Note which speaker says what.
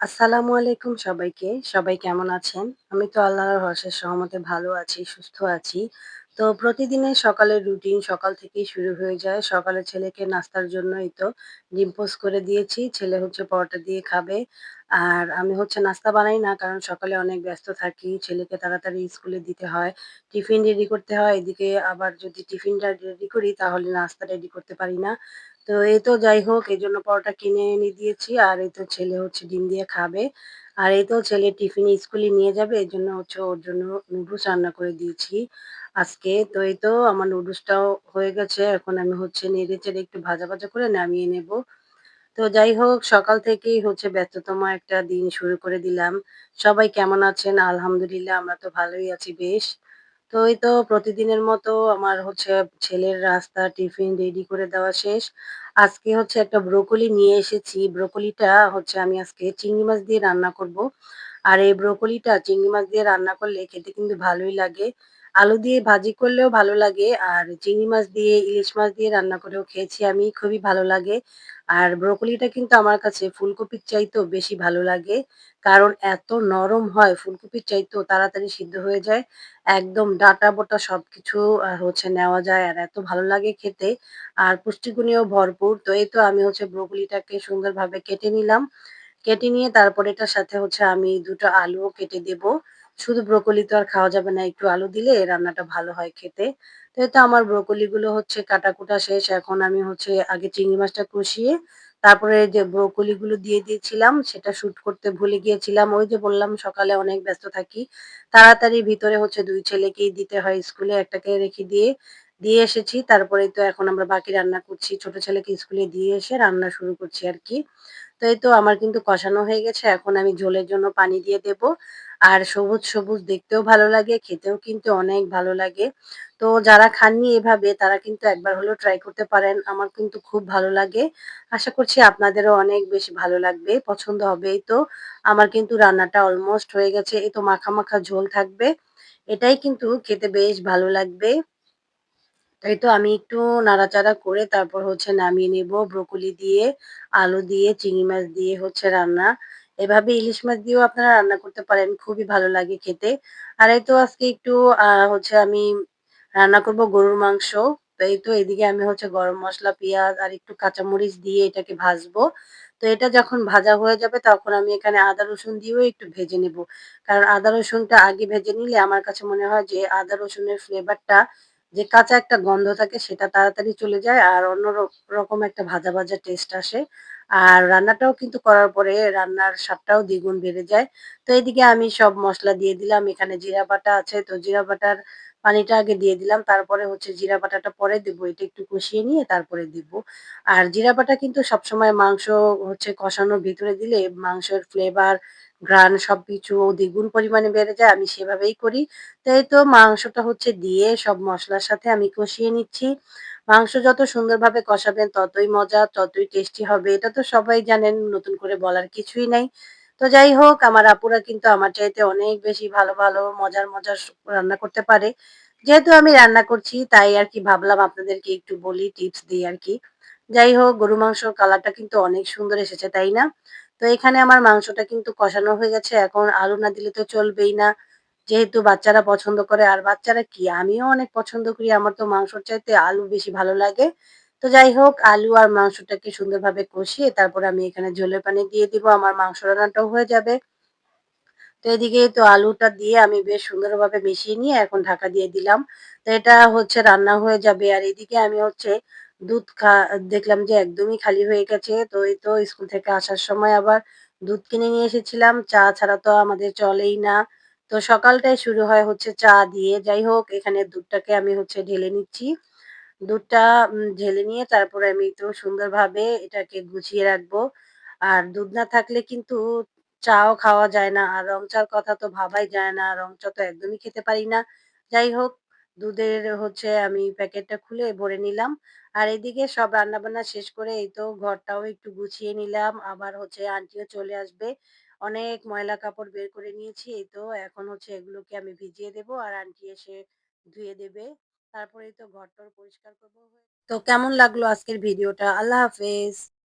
Speaker 1: আসসালামু আলাইকুম সবাইকে। সবাই কেমন আছেন? আমি তো আল্লাহর অশেষ রহমতে ভালো আছি, সুস্থ আছি। তো প্রতিদিনের সকালের রুটিন সকাল থেকেই শুরু হয়ে যায়। সকালে ছেলেকে নাস্তার জন্য এই তো ডিম পোস্ট করে দিয়েছি। ছেলে হচ্ছে পরোটা দিয়ে খাবে। আর আমি হচ্ছে নাস্তা বানাই না কারণ সকালে অনেক ব্যস্ত থাকি। ছেলেকে তাড়াতাড়ি স্কুলে দিতে হয়। টিফিন রেডি করতে হয়। এদিকে আবার যদি টিফিনটা রেডি করি তাহলে নাস্তা রেডি করতে পারি না। তো এই তো যাই হোক এজন্য পরোটা কিনে এনে দিয়েছি। আর এই তো ছেলে হচ্ছে ডিম দিয়ে খাবে। আর এই তো ছেলে টিফিনে স্কুলে নিয়ে যাবে। এজন্য হচ্ছে ওর জন্য নুডলস রান্না করে দিয়েছি আজকে। তো এই তো আমার নুডলসটাও হয়ে গেছে। এখন আমি হচ্ছে নেড়ে-চেড়ে একটু ভাজা করে নামিয়ে নেব। তো যাই হোক সকাল থেকেই হচ্ছে ব্যস্ততম একটা দিন শুরু করে দিলাম। সবাই কেমন আছেন? আলহামদুলিল্লাহ আমরা তো ভালোই আছি বেশ। তো এই তো প্রতিদিনের মতো আমার হচ্ছে ছেলের নাস্তা টিফিন রেডি করে দেওয়া শেষ। আজকে হচ্ছে একটা ব্রোকলি নিয়ে এসেছি। ব্রোকলিটা হচ্ছে আমি আজকে চিংড়ি মাছ দিয়ে রান্না করব। আর এই ব্রোকলিটা চিংড়ি মাছ দিয়ে রান্না করলে খেতে কিন্তু ভালোই লাগে। আলু দিয়ে ভাজি করলেও ভালো লাগে। আর চিংড়ি মাছ দিয়ে, ইলিশ মাছ দিয়ে রান্না করেও খেয়েছি আমি, খুবই ভালো লাগে। আর ব্রোকলিটা কিন্তু আমার কাছে ফুলকপির চাইতেও বেশি ভালো লাগে। কারণ এত নরম হয় ফুলকপির চাইতেও তাড়াতাড়ি সিদ্ধ হয়ে যায়। একদম ডাঁটা-বোটা সবকিছু হচ্ছে নেওয়া যায় আর এত ভালো লাগে খেতে। আর পুষ্টিগুণেও ভরপুর। তো এই তো আমি হচ্ছে ব্রোকলিটাকে সুন্দরভাবে কেটে নিলাম। কেটে নিয়ে তারপরে এটার সাথে হচ্ছে আমি ২ টা আলুও কেটে দেব। শুধু ব্রোকলি তো আর খাওয়া যাবে না। একটু আলু দিলে রান্নাটা ভালো হয় খেতে। তো এই তো আমার ব্রোকলি গুলো হচ্ছে কাটাকুটা শেষ। এখন আমি হচ্ছে আগে চিংড়ি মাছটা কষিয়ে তারপরে যে ব্রোকলি গুলো দিয়ে দিয়েছিলাম সেটা শুট করতে ভুলে গিয়েছিলাম। ওই যে বললাম সকালে অনেক ব্যস্ত থাকি। তাড়াতাড়ি ভিতরে হচ্ছে ২ ছেলেকেই দিতে হয় স্কুলে, একটাকে রেখে দিয়ে এসেছি। তারপরেই তো এখন আমরা বাকি রান্না করছি। ছোট ছেলেকে স্কুলে দিয়ে এসে রান্না শুরু করছি আরকি। তো এই তো আমার কিন্তু কষানো হয়ে গেছে। এখন আমি ঝোলের জন্য পানি দিয়ে দেব। আর সবুজ দেখতেও ভালো লাগে, খেতেও কিন্তু অনেক ভালো লাগে। তো যারা খাননি এভাবে তারা কিন্তু একবার হলেও ট্রাই করতে পারেন। আমার কিন্তু খুব ভালো লাগে। আশা করছি আপনাদেরও অনেক বেশি ভালো লাগবে, পছন্দ হবে। এই তো আমার কিন্তু রান্নাটা অলমোস্ট হয়ে গেছে। এই তো মাখা ঝোল থাকবে। এটাই কিন্তু খেতে বেশ ভালো লাগবে। তাই তো আমি একটু নাড়াচাড়া করে তারপর হচ্ছে নামিয়ে নেব ব্রোকলি দিয়ে, আলু দিয়ে, চিংড়ি মাছ দিয়ে হচ্ছে রান্না। এভাবে ইলিশ মাছ দিয়েও আপনারা রান্না করতে পারেন। খুবই ভালো লাগে খেতে। আর এই তো আজকে একটু হচ্ছে আমি রান্না করব গরুর মাংস। তো এই তো এদিকে আমি হচ্ছে গরম মসলা, পেঁয়াজ আর একটু কাঁচামরিচ দিয়ে এটাকে ভাজবো। তো এটা যখন ভাজা হয়ে যাবে তখন আমি এখানে আদা রসুন দিয়েও একটু ভেজে নেব। কারণ আদা রসুনটা আগে ভেজে নিলে আমার কাছে মনে হয় যে আদা রসুনের ফ্লেভারটা যে কাঁচা একটা গন্ধ থাকে সেটা তাড়াতাড়ি চলে যায় আর রকম একটা ভাজা টেস্ট আসে। আর রান্নাটাও কিন্তু করার পরে রান্নার স্বাদটাও দ্বিগুণ বেড়ে যায়। তো এদিকে আমি সব মসলা দিয়ে দিলাম। এখানে জিরা বাটা আছে। তো জিরা বাটার পানিটা আগে দিয়ে দিলাম। তারপরে হচ্ছে জিরা বাটাটা পরে দেব। এটা একটু কষিয়ে নিয়ে তারপরে দিব। আর জিরা বাটা কিন্তু সবসময় মাংস হচ্ছে কষানোর ভিতরে দিলে মাংসের ফ্লেভার, ঘ্রাণ সবকিছু দ্বিগুণ পরিমাণে বেড়ে যায়। আমি সেভাবেই করি। তো এই তো মাংসটা হচ্ছে দিয়ে সব মসলার সাথে আমি কষিয়ে নিচ্ছি। মাংস যত সুন্দরভাবে কষাবেন ততই মজা, ততই টেস্টি হবে। এটা তো সবাই জানেন, নতুন করে বলার কিছুই নাই। তো যাই হোক আমার আপুরা কিন্তু আমার চাইতে অনেক বেশি ভালো মজার রান্না করতে পারে। যেহেতু আমি রান্না করছি তাই আরকি ভাবলাম আপনাদেরকে একটু বলি, টিপস দিই আরকি। যাই হোক গরুর মাংসর কালারটা কিন্তু অনেক সুন্দর এসেছে, তাই না? তো এখানে আমার মাংসটা কিন্তু কষানো হয়ে গেছে। এখন আলু না দিলে তো চলবেই না। যেহেতু বাচ্চারা পছন্দ করে আর বাচ্চারা কি আমিও অনেক পছন্দ করি। আমার তো মাংসর চাইতে আলু বেশি ভালো লাগে। তো যাই হোক আলু আর মাংসটাকে সুন্দরভাবে কষিয়ে তারপরে আমি এখানে ঝোলের পানি দিয়ে দিব। আমার মাংস রান্নাটাও হয়ে যাবে। তো এদিকে তো আলুটা দিয়ে আমি বেশ সুন্দরভাবে মিশিয়ে নিয়ে এখন ঢাকা দিয়ে দিলাম। তো এটা হচ্ছে রান্না হয়ে যাবে। আর এদিকে আমি হচ্ছে দুধ দেখলাম যে একদমই খালি হয়ে গেছে। তো এই তো স্কুল থেকে আসার সময় আবার দুধ কিনে নিয়ে এসেছিলাম। চা ছাড়া তো আমাদের চলেই না। তো সকালটাই শুরু হয় হচ্ছে চা দিয়ে। যাই হোক এখানে দুধটাকে আমি হচ্ছে ঢেলে নিচ্ছি। দুধটা ঢেলে নিয়ে তারপরে আমি তো সুন্দরভাবে এটাকে গুছিয়ে রাখবো। আর দুধ না থাকলে কিন্তু চাও খাওয়া যায় না। আর রং চার কথা তো ভাবাই যায় না। রং চা তো একদমই খেতে পারি না। যাই হোক দুধের হচ্ছে আমি প্যাকেটটা খুলে ভরে নিলাম। আর এদিকে সব রান্নাবান্না শেষ করে এই তো ঘরটাও একটু গুছিয়ে নিলাম। আবার হচ্ছে আন্টিও চলে আসবে। অনেক ময়লা কাপড় বের করে নিয়েছি। এই তো এখন হচ্ছে এগুলোকে আমি ভিজিয়ে দেবো। আর আন্টি এসে ধুয়ে দেবে। তারপরেই তো ঘর-টর পরিষ্কার করব। তো কেমন লাগলো আজকের ভিডিওটা? আল্লাহ হাফেজ।